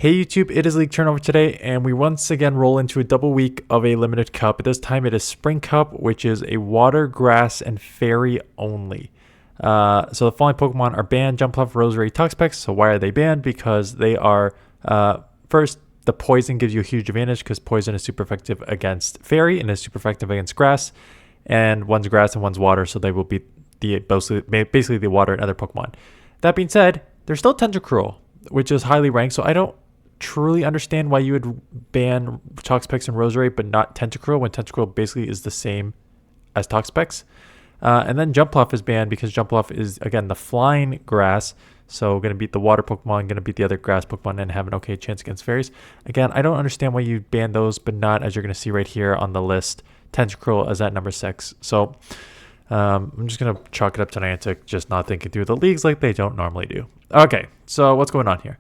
Hey YouTube, it is League Turnover today, and we once again roll into a double week of a limited cup. This time it is Spring Cup, which is a water, grass, and fairy only. So the following Pokemon are banned: Jumpluff, Rosary, Toxapex. So why are they banned? Because they are, first, the poison gives you a huge advantage because poison is super effective against fairy and is super effective against grass. And one's grass and one's water, so they will beat basically the water and other Pokemon. That being said, there's still Tentacruel, which is highly ranked, so I don't truly understand why you would ban Toxapex and Rosary but not Tentacruel when Tentacruel basically is the same as Toxapex. And then Jumpluff is banned because Jumpluff is, again, the flying grass, so going to beat the water Pokemon, going to beat the other grass Pokemon, and have an okay chance against fairies. Again, I don't understand why you ban those, but not, as you're going to see right here on the list, Tentacruel is at number 6. So I'm just going to chalk it up to Niantic just not thinking through the leagues like they don't normally do. Okay, so what's going on here?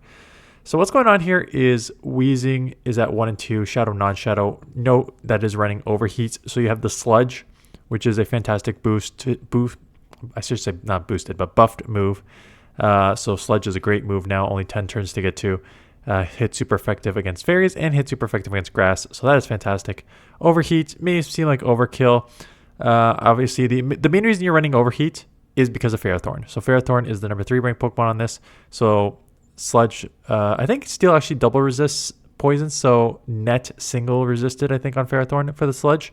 So what's going on here is Weezing is at 1 and 2, Shadow, Non-Shadow. Note that is running Overheat. So you have the Sludge, which is a fantastic boost. I should say not boosted, but buffed move. So Sludge is a great move now, only 10 turns to get to. Hit super effective against fairies and hit super effective against grass. So that is fantastic. Overheat may seem like overkill. Obviously, the main reason you're running Overheat is because of Ferrothorn. So Ferrothorn is the number 3 ranked Pokemon on this. So Sludge, I think Steel actually double resists poison, so net single resisted, I think, on Ferrothorn for the Sludge.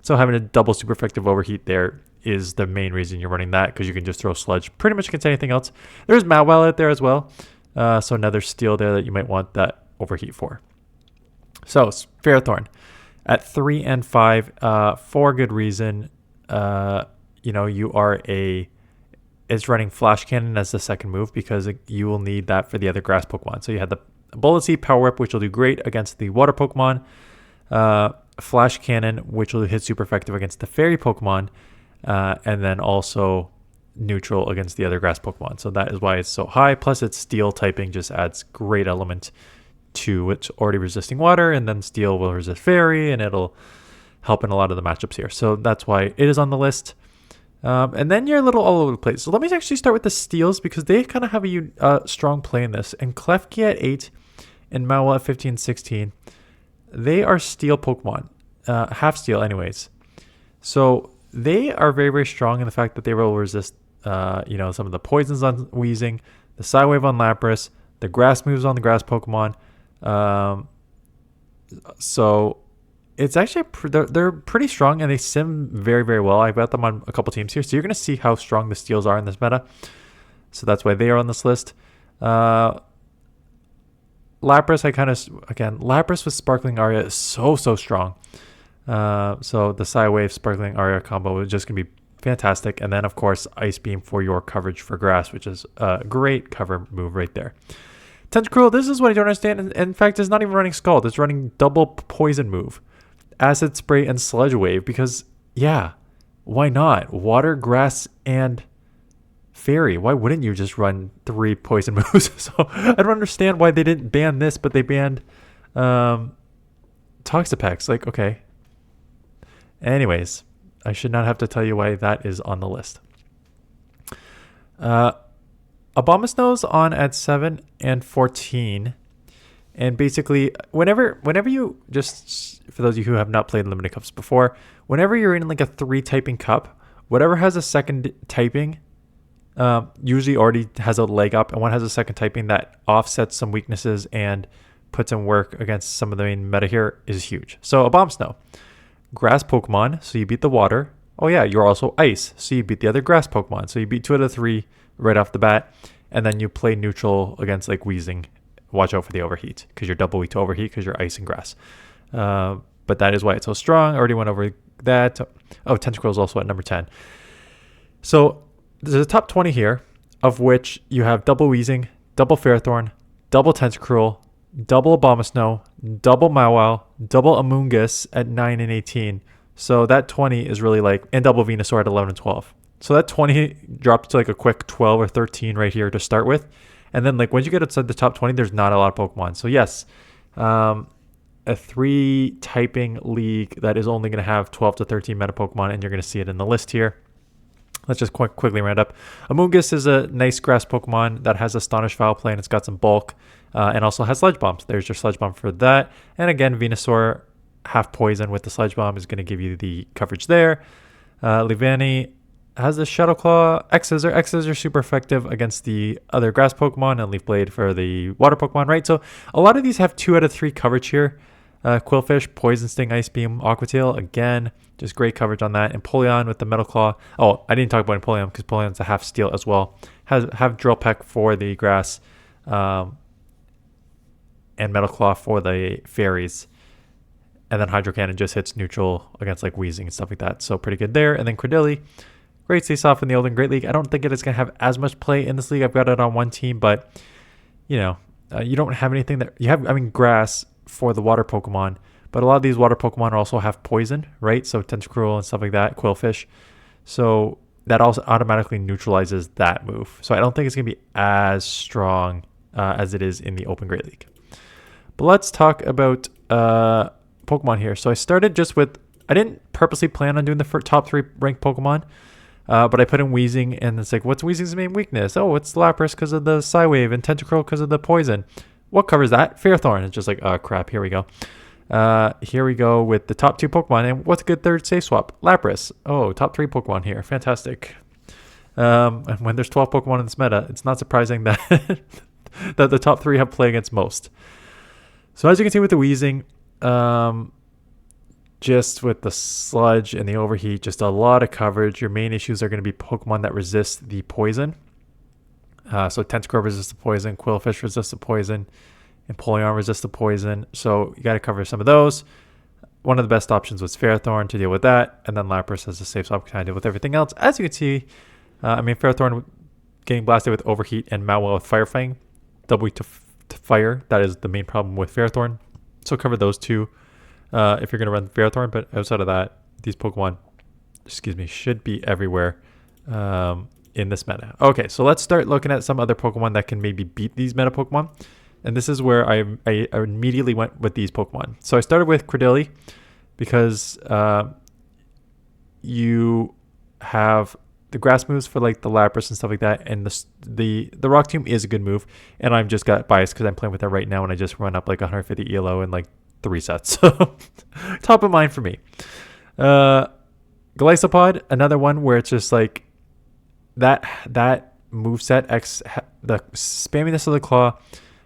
So having a double super effective Overheat there is the main reason you're running that, because you can just throw Sludge pretty much against anything else. There's Mawile out there as well, so another Steel there that you might want that Overheat for. So Ferrothorn at 3 and 5 for good reason. You are it's running Flash Cannon as the second move because you will need that for the other grass Pokemon. So you had the Bullet Seed, Power Whip, which will do great against the water Pokemon. Flash Cannon, which will hit super effective against the fairy Pokemon. And then also neutral against the other grass Pokemon. So that is why it's so high. Plus its Steel typing just adds great element to it's already resisting water. And then Steel will resist fairy and it'll help in a lot of the matchups here. So that's why it is on the list. And then you're a little all over the place. So let me actually start with the Steels because they kind of have a strong play in this. And Klefki at 8 and Mawile at 15, 16. They are Steel Pokemon. Half Steel anyways. So they are very, very strong in the fact that they will resist, some of the poisons on Weezing, the Psywave on Lapras, the grass moves on the grass Pokemon. So it's actually, they're pretty strong and they sim very, very well. I've got them on a couple teams here. So you're going to see how strong the Steels are in this meta. So that's why they are on this list. Lapras, Lapras with Sparkling Aria is so strong. So the Psywave Sparkling Aria combo is just going to be fantastic. And then, of course, Ice Beam for your coverage for grass, which is a great cover move right there. Tentacruel, this is what I don't understand. In fact, it's not even running Scald. It's running double poison move. Acid Spray and Sludge Wave because, yeah, why not? Water, grass, and fairy. Why wouldn't you just run 3 poison moves? So I don't understand why they didn't ban this, but they banned Toxapex. Like, okay. Anyways, I should not have to tell you why that is on the list. Abomasnow's on at 7 and 14. And basically, whenever you just, for those of you who have not played Limited Cups before, whenever you're in like a 3 typing cup, whatever has a second typing usually already has a leg up, and one has a second typing that offsets some weaknesses and puts in work against some of the main meta here is huge. So Abomasnow, grass Pokemon, so you beat the water. Oh yeah, you're also ice, so you beat the other grass Pokemon. So you beat 2 out of 3 right off the bat, and then you play neutral against like Weezing. Watch out for the Overheat because you're double weak to Overheat because you're ice and grass. But that is why it's so strong. I already went over that. Oh, Tentacruel is also at number 10. So there's a top 20 here, of which you have double Weezing, double Ferrothorn, double Tentacruel, double Abomasnow, double Mawile, double Amoonguss at 9 and 18. So that 20 is really like, and double Venusaur at 11 and 12. So that 20 dropped to like a quick 12 or 13 right here to start with. And then like once you get outside the top 20, there's not a lot of Pokemon. So yes, a 3 typing league that is only going to have 12 to 13 meta Pokemon, and you're going to see it in the list here. Let's just quickly round up. Amoonguss is a nice grass Pokemon that has Astonish Foul Play, and it's got some bulk. and also has Sludge Bomb. So there's your Sludge Bomb for that. And again, Venusaur, half poison with the Sludge Bomb is going to give you the coverage there. Livani has the Shadow Claw. X-Scissor. X-Scissor super effective against the other grass Pokemon, and Leaf Blade for the water Pokemon, right? So a lot of these have 2 out of 3 coverage here. Quillfish, Poison Sting, Ice Beam, Aqua Tail, again, just great coverage on that. Empoleon with the Metal Claw. Oh, I didn't talk about Empoleon because Empoleon's a half steel as well. Have Drill Peck for the grass, and Metal Claw for the fairies. And then Hydro Cannon just hits neutral against like Weezing and stuff like that. So pretty good there. And then Credilli, great face off in the Olden Great League. I don't think it is going to have as much play in this league. I've got it on one team, but you know, you don't have anything that you have. I mean, grass for the water Pokemon, but a lot of these water Pokemon also have poison, right? So Tentacruel and stuff like that, Quillfish. So that also automatically neutralizes that move. So I don't think it's going to be as strong as it is in the Open Great League. But let's talk about Pokemon here. So I started just with, I didn't purposely plan on doing the top 3 ranked Pokemon, but I put in Weezing, and it's like, what's Weezing's main weakness? Oh, it's Lapras because of the Psywave, and Tentacruel because of the poison. What covers that? Ferrothorn. It's just like, oh crap, here we go. Here we go with the top 2 Pokemon. And what's a good third safe swap? Lapras. Oh, top 3 Pokemon here. Fantastic. And when there's 12 Pokemon in this meta, it's not surprising that that the top 3 have play against most. So as you can see with the Weezing, just with the Sludge and the Overheat, just a lot of coverage. Your main issues are going to be Pokemon that resist the poison. So Tentacruel resists the poison, Quillfish resists the poison, Empoleon resists the poison. So you got to cover some of those. One of the best options was Ferrothorn to deal with that, and then Lapras as a safe swap kind of deal with everything else. As you can see, I mean, Ferrothorn getting blasted with Overheat and Mawile with Fire Fang, double weak to fire. That is the main problem with Ferrothorn. So cover those 2 if you're going to run Ferrothorn. But outside of that, these Pokemon, should be everywhere in this meta. Okay, so let's start looking at some other Pokemon that can maybe beat these meta Pokemon. And this is where I immediately went with these Pokemon. So I started with Credilli because you have the grass moves for like the Lapras and stuff like that, and the Rock Tomb is a good move. And I've just got biased because I'm playing with it right now, and I just run up like 150 ELO in like 3 sets. So top of mind for me. Gliscopod, another one where it's just like that moveset, the spamminess of the claw,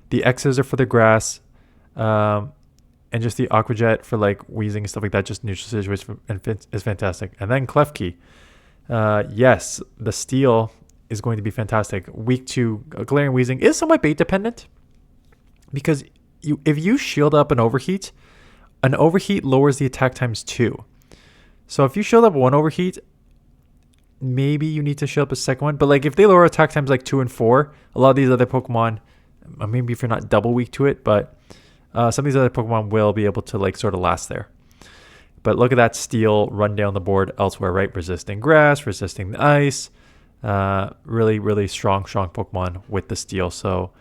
the X's are for the grass, and just the Aqua Jet for like Weezing and stuff like that, just neutral situation is fantastic. And then Klefki, yes, the Steel is going to be fantastic. Weak to Galarian Weezing is somewhat bait dependent, because if you shield up an overheat lowers the attack times 2. So if you shield up 1 overheat, maybe you need to shield up a second one. But like if they lower attack times like 2 and 4, a lot of these other Pokemon, maybe if you're not double weak to it, but some of these other Pokemon will be able to like sort of last there. But look at that Steel run down the board elsewhere, right? Resisting grass, resisting the ice. Really, really strong Pokemon with the Steel. So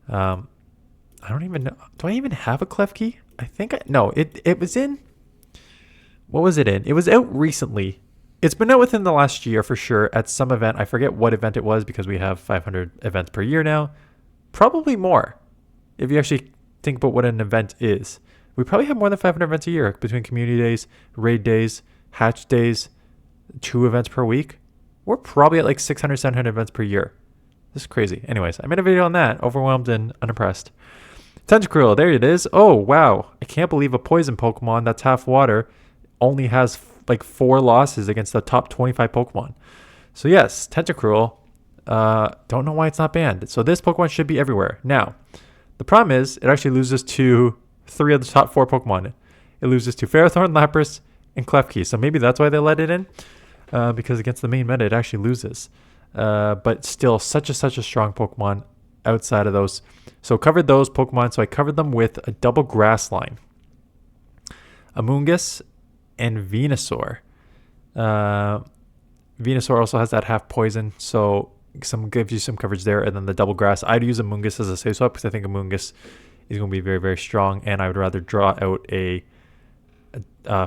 I don't even know. Do I even have a Klefki? I think no, it was in. What was it in? It was out recently. It's been out within the last year for sure at some event. I forget what event it was because we have 500 events per year now. Probably more. If you actually think about what an event is. We probably have more than 500 events a year between community days, raid days, hatch days, 2 events per week. We're probably at like 600, 700 events per year. This is crazy. Anyways, I made a video on that. Overwhelmed and unimpressed. Tentacruel, there it is. Oh, wow. I can't believe a poison Pokemon that's half water only has like 4 losses against the top 25 Pokemon. So yes, Tentacruel. Don't know why it's not banned. So this Pokemon should be everywhere. Now, the problem is it actually loses to 3 of the top 4 Pokemon. It loses to Ferrothorn, Lapras, and Klefki. So maybe that's why they let it in. Because against the main meta, it actually loses. But still, such a strong Pokemon outside of those. So covered those Pokemon. So I covered them with a double grass line. Amoonguss and Venusaur. Venusaur also has that half poison, so gives you some coverage there. And then the double grass, I'd use Amoonguss as a safe swap because I think Amoonguss is going to be very, very strong. And I would rather draw out a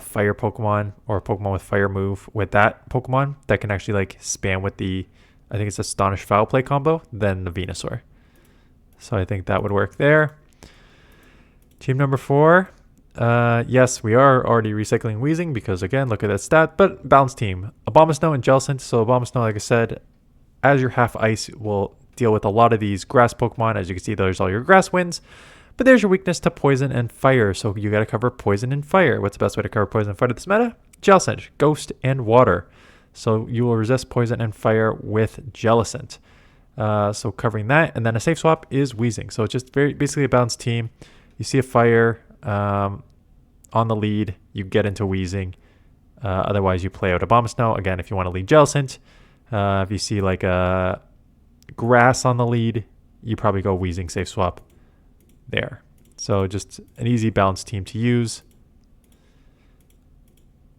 fire Pokemon or a Pokemon with fire move with that Pokemon that can actually like spam with the, I think it's Astonish Foul Play combo, than the Venusaur. So I think that would work there. Team number 4. Yes, we are already recycling Weezing because, again, look at that stat. But balanced team. Abomasnow and Jellicent. So Abomasnow, like I said, as your half ice, will deal with a lot of these grass Pokemon. As you can see, there's all your grass wins. But there's your weakness to poison and fire. So you got to cover poison and fire. What's the best way to cover poison and fire to this meta? Jellicent, Ghost, and Water. So you will resist poison and fire with Jellicent. So covering that. And then a safe swap is Weezing. So it's just basically a balanced team. You see a fire on the lead, you get into Weezing. Otherwise, you play out Abomasnow. Again, if you want to lead Jellicent. If you see like a grass on the lead, you probably go Weezing safe swap there. So just an easy balanced team to use.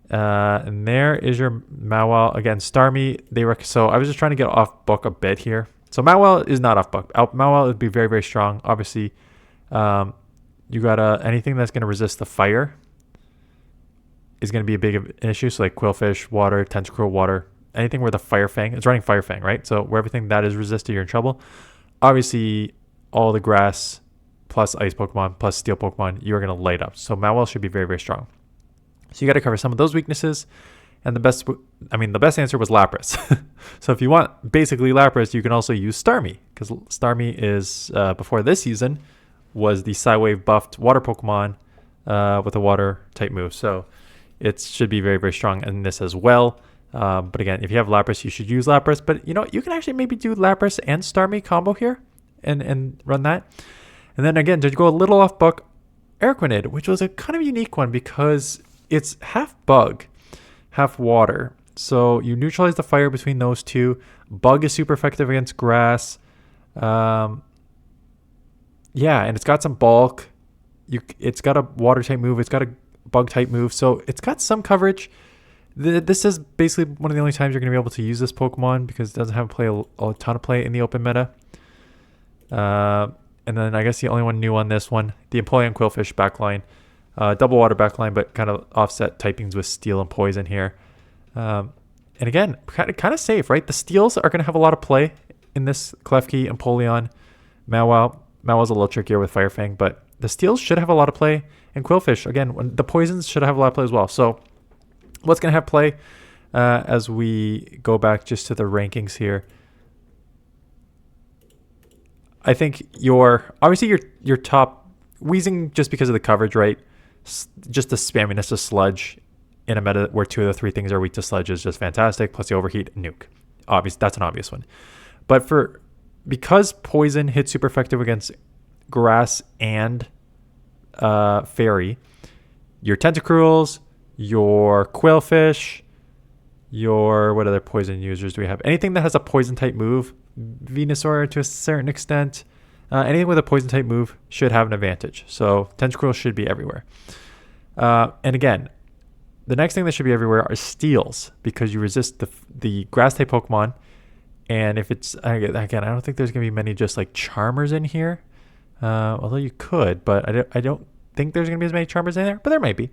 And there is your Mawile. Again, Starmie. So I was just trying to get off book a bit here. So Mawile is not off book. Mawile would be very, very strong. Obviously, you got anything that's going to resist the fire is going to be a big an issue. So like Quillfish, Water, Tentacruel, Water, anything where the Fire Fang, it's running Fire Fang, right? So where everything that is resisted, you're in trouble. Obviously, all the grass plus ice Pokemon plus steel Pokemon, you're going to light up. So Mawile should be very, very strong. So you got to cover some of those weaknesses. And the best answer was Lapras. So if you want basically Lapras, you can also use Starmie, because Starmie is, before this season, was the Psywave buffed water Pokemon with a water type move. So it should be very, very strong in this as well. But again, if you have Lapras, you should use Lapras. But you know, you can actually maybe do Lapras and Starmie combo here and run that. And then again, to go a little off book, Araquanid, which was a kind of unique one because it's half bug, half water. So you neutralize the fire between those two. Bug is super effective against grass. Yeah, and it's got some bulk. It's got a water type move. It's got a bug type move. So it's got some coverage. This is basically one of the only times you're going to be able to use this Pokemon because it doesn't have a ton of play in the open meta. And then I guess the only one new on this one, the Empoleon Quillfish backline. Double water backline, but kind of offset typings with steel and poison here. And again, kind of safe, right? The steels are going to have a lot of play in this Klefki, Empoleon, Mawile. Mawile's a little trickier with Fire Fang, but the steels should have a lot of play. And Quillfish, again, the poisons should have a lot of play as well. So what's going to have play as we go back just to the rankings here? I think obviously your top Weezing just because of the coverage, right? Just the spamminess of Sludge in a meta where 2 of the 3 things are weak to Sludge is just fantastic. Plus the Overheat, Nuke. That's an obvious one. But because Poison hits super effective against Grass and Fairy, your Tentacruels, your Quillfish, what other poison users do we have? Anything that has a poison type move, Venusaur to a certain extent, anything with a poison type move should have an advantage. So Tentacruel should be everywhere. And again, the next thing that should be everywhere are steals because you resist the grass type Pokemon. And if it's, again, I don't think there's going to be many just like Charmers in here. Although you could, but I don't think there's going to be as many Charmers in there, but there might be.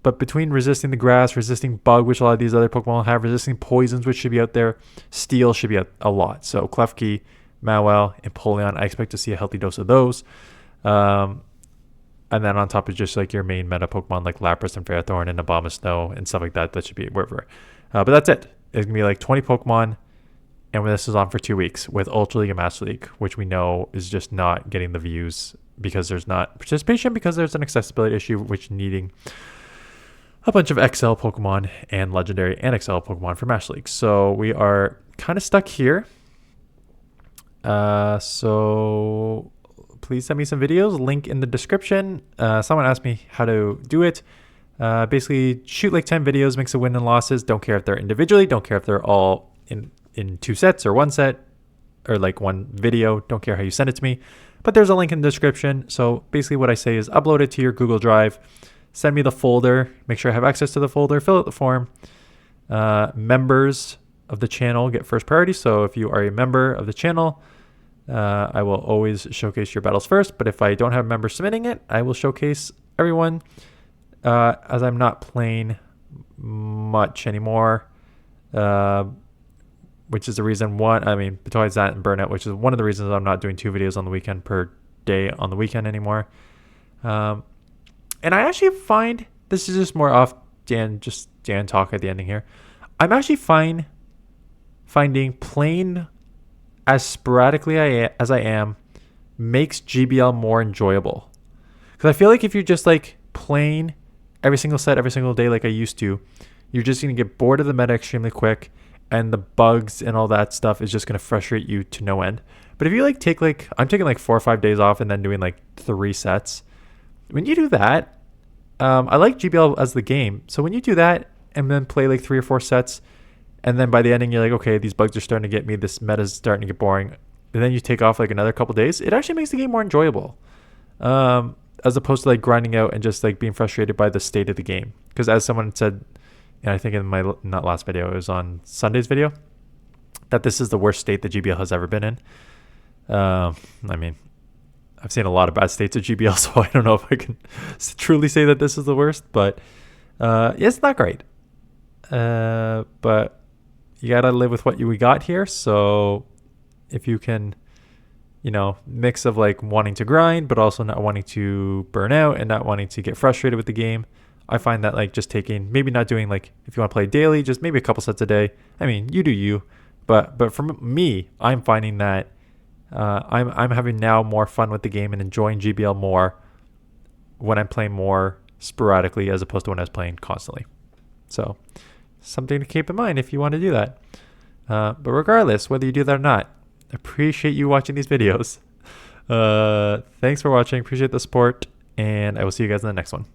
But between resisting the grass, resisting bug, which a lot of these other Pokemon will have, resisting poisons, which should be out there, steel should be a lot. So Klefki, Mawile, and Empoleon, I expect to see a healthy dose of those. And then on top of just like your main meta Pokemon like Lapras and Ferrothorn and Abomasnow and stuff like that, that should be wherever. But that's it. It's going to be like 20 Pokemon. And this is on for 2 weeks with Ultra League and Master League, which we know is just not getting the views because there's not participation, because there's an accessibility issue, which needing a bunch of XL Pokemon and Legendary and XL Pokemon for Master League. So we are kind of stuck here. So please send me some videos. Link in the description. Someone asked me how to do it. Basically, shoot like 10 videos, mix of win and losses. Don't care if they're individually. Don't care if they're all in 2 sets or 1 set or like 1 video. Don't care how you send it to me. But there's a link in the description. So basically what I say is upload it to your Google Drive. Send me the folder. Make sure I have access to the folder. Fill out the form. Members of the channel get first priority. So if you are a member of the channel, I will always showcase your battles first. But if I don't have members submitting it, I will showcase everyone. As I'm not playing much anymore. which is the reason besides that and burnout, which is one of the reasons I'm not doing 2 videos on the weekend per day on the weekend anymore. And I actually find, this is just more off Dan talk at the ending here. I'm actually finding playing as sporadically as I am makes GBL more enjoyable. Because I feel like if you're just like playing every single set every single day like I used to, you're just going to get bored of the meta extremely quick, and the bugs and all that stuff is just going to frustrate you to no end. But if you like I'm taking like 4 or 5 days off and then doing like 3 sets. When you do that, I like GBL as the game. So when you do that and then play like 3 or 4 sets, and then by the ending you're like, okay, these bugs are starting to get me, this meta's starting to get boring, and then you take off like another couple days, it actually makes the game more enjoyable. As opposed to like grinding out and just like being frustrated by the state of the game. Because as someone said, and I think in my not last video, it was on Sunday's video, that this is the worst state that GBL has ever been in. I mean, I've seen a lot of bad states of GBL, so I don't know if I can truly say that this is the worst, but it's not great. But you gotta live with what we got here. So if you can, mix of like wanting to grind, but also not wanting to burn out and not wanting to get frustrated with the game, I find that like just maybe not doing like, if you want to play daily, just maybe a couple sets a day. I mean, you do you, but for me, I'm finding that I'm having now more fun with the game and enjoying GBL more when I'm playing more sporadically as opposed to when I was playing constantly. So something to keep in mind if you want to do that. But regardless, whether you do that or not, I appreciate you watching these videos. Thanks for watching. Appreciate the support, and I will see you guys in the next one.